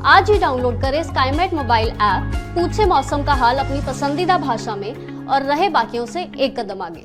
आज ही डाउनलोड करें Skymet mobile app, पूछे मौसम का हाल अपनी पसंदीदा भाषा में और रहे बाकियों से एक कदम आगे।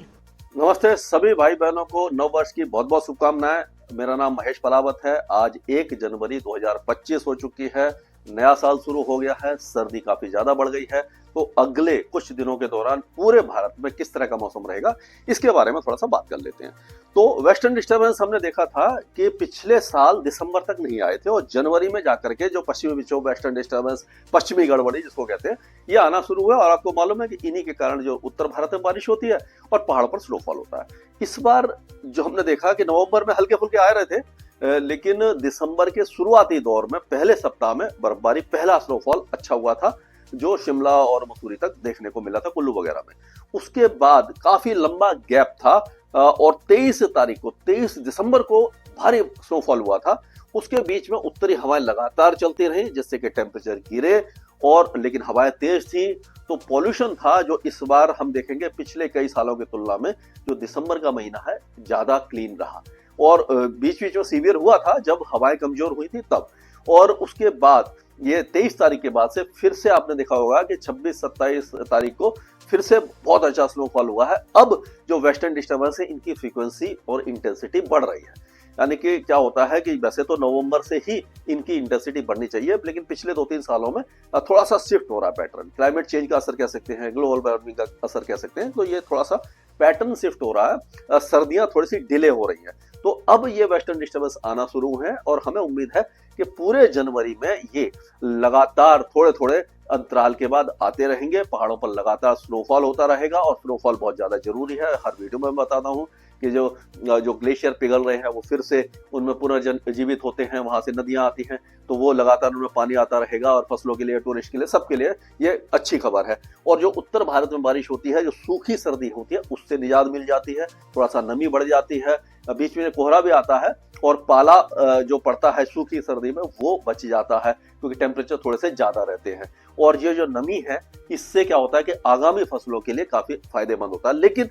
नमस्ते सभी भाई बहनों को नव वर्ष की बहुत बहुत शुभकामनाएं। मेरा नाम महेश पलावत है। आज 1 जनवरी 2025 हो चुकी है। नया साल शुरू हो गया है। सर्दी काफी ज्यादा बढ़ गई है। तो अगले कुछ दिनों के दौरान पूरे भारत में किस तरह का मौसम रहेगा, इसके बारे में थोड़ा सा बात कर लेते हैं। तो वेस्टर्न डिस्टर्बेंस हमने देखा था कि पिछले साल दिसंबर तक नहीं आए थे और जनवरी में जाकर के जो पश्चिमी विक्षोभ, वेस्टर्न डिस्टर्बेंस, पश्चिमी गड़बड़ी जिसको कहते हैं, ये आना शुरू हुआ। और आपको मालूम है कि इन्हीं के कारण जो उत्तर भारत में बारिश होती है और पहाड़ों पर स्नोफॉल होता है। इस बार जो हमने देखा कि नवंबर में हल्के फुल्के आ रहे थे, लेकिन दिसंबर के शुरुआती दौर में पहले सप्ताह में बर्फबारी, पहला स्नोफॉल अच्छा हुआ था जो शिमला और मसूरी तक देखने को मिला था, कुल्लू वगैरह में। उसके बाद काफी लंबा गैप था और 23 दिसंबर को भारी स्नोफॉल हुआ था। उसके बीच में उत्तरी हवाएं लगातार चलती रही जिससे कि टेम्परेचर गिरे, और लेकिन हवाएं तेज थी तो पॉल्यूशन था जो इस बार हम देखेंगे पिछले कई सालों की तुलना में जो दिसंबर का महीना है ज्यादा क्लीन रहा। और बीच बीच में सीवियर हुआ था जब हवाएं कमजोर हुई थी तब। और उसके बाद ये 23 तारीख के बाद से फिर से आपने देखा होगा कि 26-27 तारीख को फिर से बहुत अच्छा स्नोफॉल हुआ है। अब जो वेस्टर्न डिस्टर्बेंस है इनकी फ्रीक्वेंसी और इंटेंसिटी बढ़ रही है। यानी कि क्या होता है कि वैसे तो नवंबर से ही इनकी इंटेंसिटी बढ़नी चाहिए, लेकिन पिछले 2-3 सालों में थोड़ा सा शिफ्ट हो रहा है पैटर्न। क्लाइमेट चेंज का असर कह सकते हैं, ग्लोबल वार्मिंग का असर कह सकते हैं। तो ये थोड़ा सा पैटर्न शिफ्ट हो रहा है, सर्दियां थोड़ी सी डिले हो रही है। तो अब ये वेस्टर्न डिस्टर्बेंस आना शुरू है और हमें उम्मीद है कि पूरे जनवरी में ये लगातार थोड़े थोड़े अंतराल के बाद आते रहेंगे। पहाड़ों पर लगातार स्नोफॉल होता रहेगा और स्नोफॉल बहुत ज्यादा जरूरी है। हर वीडियो में मैं बताता हूँ कि जो ग्लेशियर पिघल रहे हैं वो फिर से उनमें पुनर्जीवित होते हैं, वहां से नदियां आती हैं, तो वो लगातार उनमें पानी आता रहेगा और फसलों के लिए, टूरिस्ट के लिए, सबके लिए ये अच्छी खबर है। और जो उत्तर भारत में बारिश होती है, जो सूखी सर्दी होती है, उससे निजात मिल जाती है, थोड़ा सा नमी बढ़ जाती है, बीच में कोहरा भी आता है और पाला जो पड़ता है सूखी सर्दी में वो बच जाता है क्योंकि टेम्परेचर थोड़े से ज्यादा रहते हैं। और ये जो नमी है इससे क्या होता है कि आगामी फसलों के लिए काफी फायदेमंद होता है। लेकिन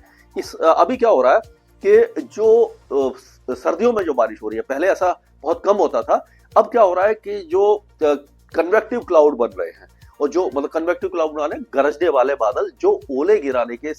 अभी क्या हो रहा है कि जो सर्दियों में जो बारिश हो रही है, पहले ऐसा बहुत कम होता था, अब क्या हो रहा है कि जो कन्वेक्टिव क्लाउड बन रहे हैं और जो मतलब कन्वेक्टिव क्लाउड माने गरजने वाले बादल जो ओले गिराने के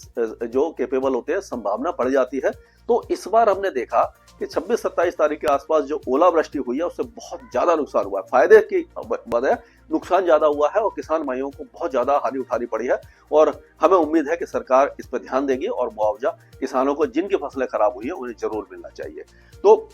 जो केपेबल होते हैं, संभावना बढ़ जाती है। तो इस बार हमने देखा कि 26-27 तारीख के आसपास जो ओलावृष्टि हुई है उससे बहुत ज्यादा नुकसान हुआ है। फायदे की बजाय नुकसान ज्यादा हुआ है और किसान भाइयों को बहुत ज्यादा हानि उठानी पड़ी है। और हमें उम्मीद है कि सरकार इस पर ध्यान देगी और मुआवजा किसानों को जिनकी फसलें खराब हुई है उन्हें जरूर मिलना चाहिए। तो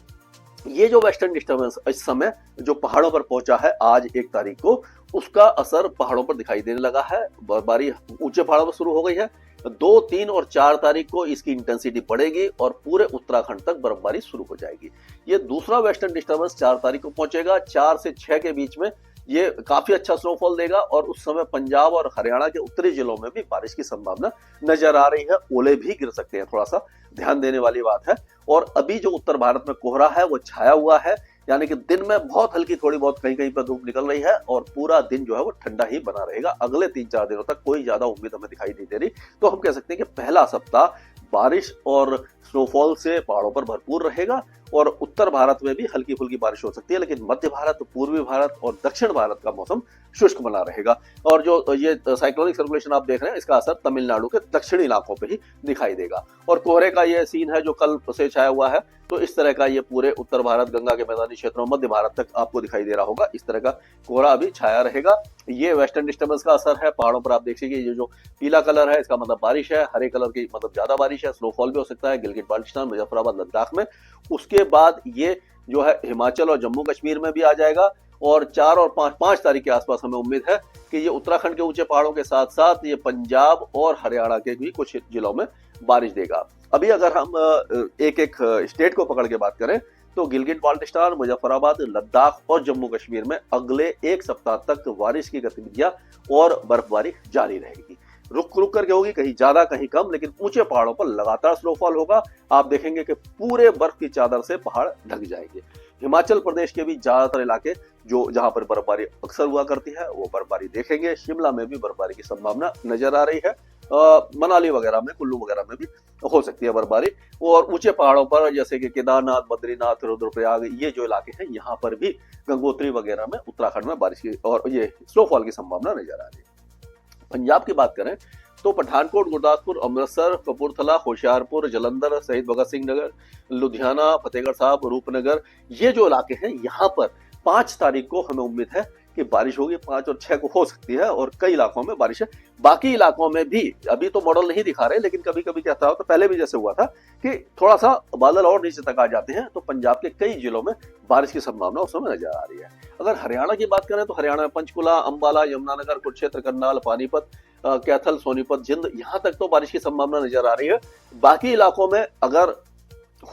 ये जो वेस्टर्न डिस्टर्बेंस इस समय जो पहाड़ों पर पहुंचा है आज 1 तारीख को, उसका असर पहाड़ों पर दिखाई देने लगा है। बर्फबारी ऊंचे पहाड़ों पर शुरू हो गई है। 2, 3 और 4 तारीख को इसकी इंटेंसिटी बढ़ेगी और पूरे उत्तराखंड तक बर्फबारी शुरू हो जाएगी। ये दूसरा वेस्टर्न डिस्टर्बेंस 4 तारीख को पहुंचेगा। 4 से 6 के बीच में ये काफी अच्छा स्नोफॉल देगा और उस समय पंजाब और हरियाणा के उत्तरी जिलों में भी बारिश की संभावना नजर आ रही है। ओले भी गिर सकते हैं, थोड़ा सा ध्यान देने वाली बात है। और अभी जो उत्तर भारत में कोहरा है वो छाया हुआ है, यानी कि दिन में बहुत हल्की थोड़ी बहुत कहीं कहीं पर धूप निकल रही है और पूरा दिन जो है वो ठंडा ही बना रहेगा। अगले 3-4 दिनों तक कोई ज्यादा उम्मीद हमें दिखाई नहीं दे रही। तो हम कह सकते हैं कि पहला सप्ताह बारिश और स्नोफॉल से पहाड़ों पर भरपूर रहेगा और उत्तर भारत में भी हल्की फुल्की बारिश हो सकती है, लेकिन मध्य भारत, पूर्वी भारत और दक्षिण भारत का मौसम शुष्क बना रहेगा। और जो ये साइक्लोनिक सर्कुलेशन आप देख रहे हैं इसका असर तमिलनाडु के दक्षिणी इलाकों पे ही दिखाई देगा। और कोहरे का ये सीन है जो कल से छाया हुआ है, तो इस तरह का ये पूरे उत्तर भारत, गंगा के मैदानी क्षेत्रों, मध्य भारत तक आपको दिखाई दे रहा होगा। इस तरह का कोहरा अभी छाया रहेगा। ये वेस्टर्न डिस्टर्बेंस का असर है। पहाड़ों पर आप देखिए ये जो पीला कलर है इसका मतलब बारिश है, हरे कलर की मतलब ज्यादा बारिश है, स्नोफॉल भी हो सकता है गिलगित बाल्टिस्तान, मुजफ्फराबाद, लद्दाख में। उसके बाद ये जो है हिमाचल और जम्मू कश्मीर में भी आ जाएगा। और 4 और 5 तारीख के आसपास हमें उम्मीद है कि ये उत्तराखंड के ऊंचे पहाड़ों के साथ साथ ये पंजाब और हरियाणा के भी कुछ जिलों में बारिश देगा। अभी अगर हम एक एक स्टेट को पकड़ के बात करें तो गिलगित बाल्टिस्तान, मुजफ्फराबाद, लद्दाख और जम्मू कश्मीर में अगले 1 सप्ताह तक बारिश की गतिविधियां और बर्फबारी जारी रहेगी। रुक रुक करके होगी, कहीं ज्यादा कहीं कम, लेकिन ऊंचे पहाड़ों पर लगातार स्नोफॉल होगा। आप देखेंगे कि पूरे बर्फ की चादर से पहाड़ ढक जाएंगे। हिमाचल प्रदेश के भी ज्यादातर इलाके जो जहां पर बर्फबारी अक्सर हुआ करती है वो बर्फबारी देखेंगे। शिमला में भी बर्फबारी की संभावना नजर आ रही है। मनाली वगैरह में, कुल्लू वगैरह में भी हो सकती है बर्फबारी। और ऊंचे पहाड़ों पर जैसे कि केदारनाथ, बद्रीनाथ, रुद्रप्रयाग, ये जो इलाके हैं यहाँ पर भी, गंगोत्री वगैरह में, उत्तराखंड में बारिश की और ये स्नोफॉल की संभावना नजर आ रही है। पंजाब की बात करें तो पठानकोट, गुरदासपुर, अमृतसर, कपूरथला, होशियारपुर, जलंधर, शहीद भगत सिंह नगर, लुधियाना, फतेहगढ़ साहब, रूपनगर, ये जो इलाके हैं यहाँ पर 5 तारीख को हमें उम्मीद है कि बारिश होगी। 5 और 6 को हो सकती है और कई इलाकों में बारिश है। बाकी इलाकों में भी अभी तो मॉडल नहीं दिखा रहे, लेकिन कभी कभी क्या होता है, पहले भी जैसे हुआ था कि थोड़ा सा बादल और नीचे तक आ जाते हैं, तो पंजाब के कई जिलों में बारिश की संभावना उस समय नजर आ रही है। अगर हरियाणा की बात करें तो हरियाणा में पंचकुला, अंबाला, यमुनानगर, कुरुक्षेत्र, करनाल, पानीपत, कैथल, सोनीपत, जिंद, यहाँ तक तो बारिश की संभावना नजर आ रही है। बाकी इलाकों में अगर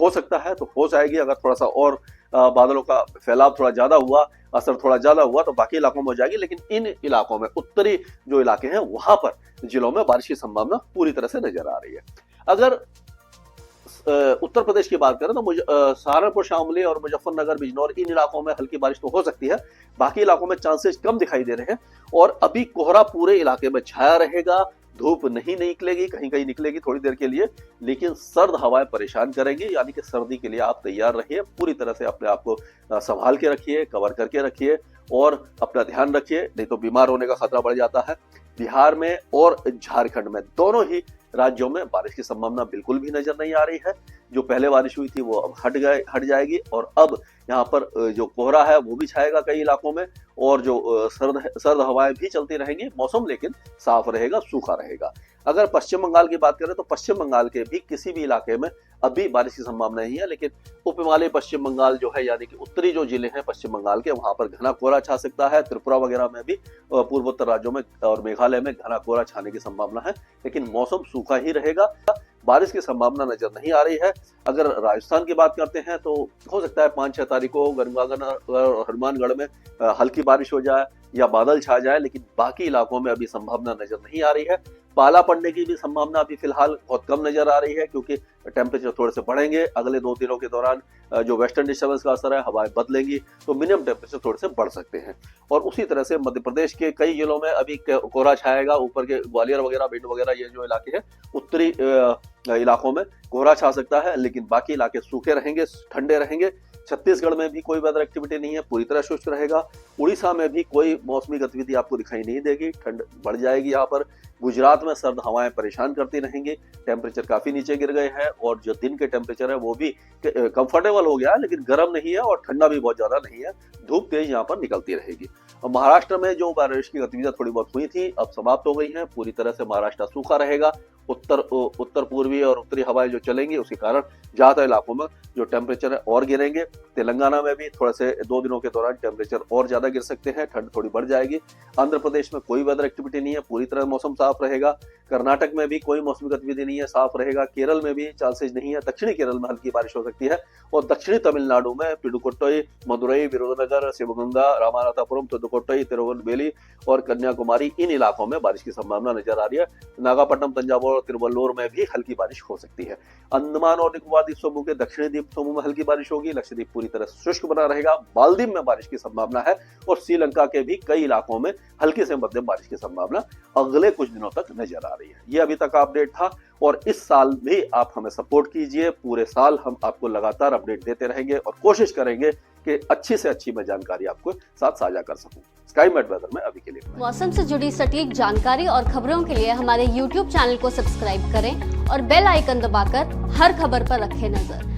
हो सकता है तो हो जाएगी। अगर थोड़ा सा और बादलों का फैलाव थोड़ा ज्यादा हुआ, असर थोड़ा ज्यादा हुआ, तो बाकी इलाकों में हो जाएगी। लेकिन इन इलाकों में, उत्तरी जो इलाके हैं वहां पर जिलों में बारिश की संभावना पूरी तरह से नजर आ रही है। अगर उत्तर प्रदेश की बात करें तो सहारनपुर, शामली और मुजफ्फरनगर, बिजनौर, इन इलाकों में हल्की बारिश तो हो सकती है। बाकी इलाकों में चांसेस कम दिखाई दे रहे हैं और अभी कोहरा पूरे इलाके में छाया रहेगा। धूप नहीं निकलेगी, कहीं कहीं निकलेगी थोड़ी देर के लिए, लेकिन सर्द हवाएं परेशान करेंगी। यानी कि सर्दी के लिए आप तैयार रहिए, पूरी तरह से अपने आप को संभाल के रखिए, कवर करके रखिए और अपना ध्यान रखिए, नहीं तो बीमार होने का खतरा बढ़ जाता है। बिहार में और झारखंड में, दोनों ही राज्यों में बारिश की संभावना बिल्कुल भी नजर नहीं आ रही है। जो पहले बारिश हुई थी वो अब हट जाएगी और अब यहाँ पर जो कोहरा है वो भी छाएगा कई इलाकों में और जो सर्द हवाएं भी चलती रहेंगी। मौसम लेकिन साफ रहेगा, सूखा रहेगा। अगर पश्चिम बंगाल की बात करें तो पश्चिम बंगाल के भी किसी भी इलाके में अभी बारिश की संभावना नहीं है, लेकिन उप हिमालय पश्चिम बंगाल जो है, यानी कि उत्तरी जो जिले हैं पश्चिम बंगाल के, वहां पर घना कोहरा छा सकता है। त्रिपुरा वगैरह में भी, पूर्वोत्तर राज्यों में और मेघालय में घना कोहरा छाने की संभावना है, लेकिन मौसम सूखा ही रहेगा। बारिश की संभावना नजर नहीं आ रही है। अगर राजस्थान की बात करते हैं तो हो सकता है 5-6 तारीख को गंगानगर और हनुमानगढ़ में हल्की बारिश हो जाए या बादल छा जाए, लेकिन बाकी इलाकों में अभी संभावना नजर नहीं आ रही है। पाला पड़ने की भी संभावना अभी फिलहाल बहुत कम नजर आ रही है, क्योंकि टेम्परेचर थोड़े से बढ़ेंगे अगले 2 दिनों के दौरान। जो वेस्टर्न डिस्टर्बेंस का असर है, हवाएं बदलेंगी तो मिनिमम टेम्परेचर थोड़े से बढ़ सकते हैं। और उसी तरह से मध्य प्रदेश के कई जिलों में अभी कोहरा छाएगा। ऊपर के ग्वालियर वगैरह, भिंड वगैरह, ये जो इलाके हैं उत्तरी इलाकों में कोहरा छा सकता है, लेकिन बाकी इलाके सूखे रहेंगे, ठंडे रहेंगे। छत्तीसगढ़ में भी कोई वेदर एक्टिविटी नहीं है, पूरी तरह शुष्क रहेगा। उड़ीसा में भी कोई मौसमी गतिविधि आपको दिखाई नहीं देगी, ठंड बढ़ जाएगी यहाँ पर। गुजरात में सर्द हवाएं परेशान करती रहेंगी, टेम्परेचर काफी नीचे गिर गए हैं और जो दिन के टेम्परेचर है वो भी कंफर्टेबल हो गया है, लेकिन गर्म नहीं है और ठंडा भी बहुत ज्यादा नहीं है। धूप तेज यहाँ पर निकलती रहेगी। और महाराष्ट्र में जो बारिश की गतिविधियां थोड़ी बहुत हुई थी, अब समाप्त हो गई हैं। पूरी तरह से महाराष्ट्र सूखा रहेगा। उत्तर पूर्वी और उत्तरी हवाएं जो चलेंगी उसके कारण ज्यादातर इलाकों में जो टेम्परेचर है और गिरेंगे। तेलंगाना में भी थोड़े से 2 दिनों के दौरान टेम्परेचर और ज्यादा गिर सकते हैं, ठंड थोड़ी बढ़ जाएगी। आंध्र प्रदेश में कोई वेदर एक्टिविटी नहीं है, पूरी तरह मौसम साफ रहेगा। कर्नाटक में भी कोई मौसमी गतिविधि नहीं है, साफ रहेगा। केरल में भी चांसेस नहीं है, दक्षिणी केरल में हल्की बारिश हो सकती है। और दक्षिणी तमिलनाडु में पिडुकोट्टई, मदुरई, विरुधुनगर, शिवगंगा, रामनाथपुरम, पुदुकोट्टई, तिरुवनंतपुरम और कन्याकुमारी, इन इलाकों में बारिश की संभावना नजर आ रही है। नागापट्टनम, तंजावुर और तिरुवल्लुर में भी हल्की बारिश हो सकती है। अंडमान और निकोबार द्वीप समूह के दक्षिणी द्वीप समूह में हल्की बारिश होगी। लक्षद्वीप पूरी तरह शुष्क बना रहेगा। मालदीव में बारिश की संभावना है और श्रीलंका के भी कई इलाकों में हल्की से मध्यम बारिश की संभावना अगले कुछ दिनों तक नजर आ रही है। ये अभी तक अपडेट था और इस साल भी आप हमें सपोर्ट कीजिए। पूरे साल हम आपको लगातार अपडेट देते रहेंगे और कोशिश करेंगे कि अच्छी से अच्छी मैं जानकारी आपको साथ साझा कर सकूं। स्काई मेट वेदर में अभी के लिए मौसम से जुड़ी सटीक जानकारी और खबरों के लिए हमारे YouTube चैनल को सब्सक्राइब करें और बेल आइकन दबाकर हर खबर पर रखें नजर।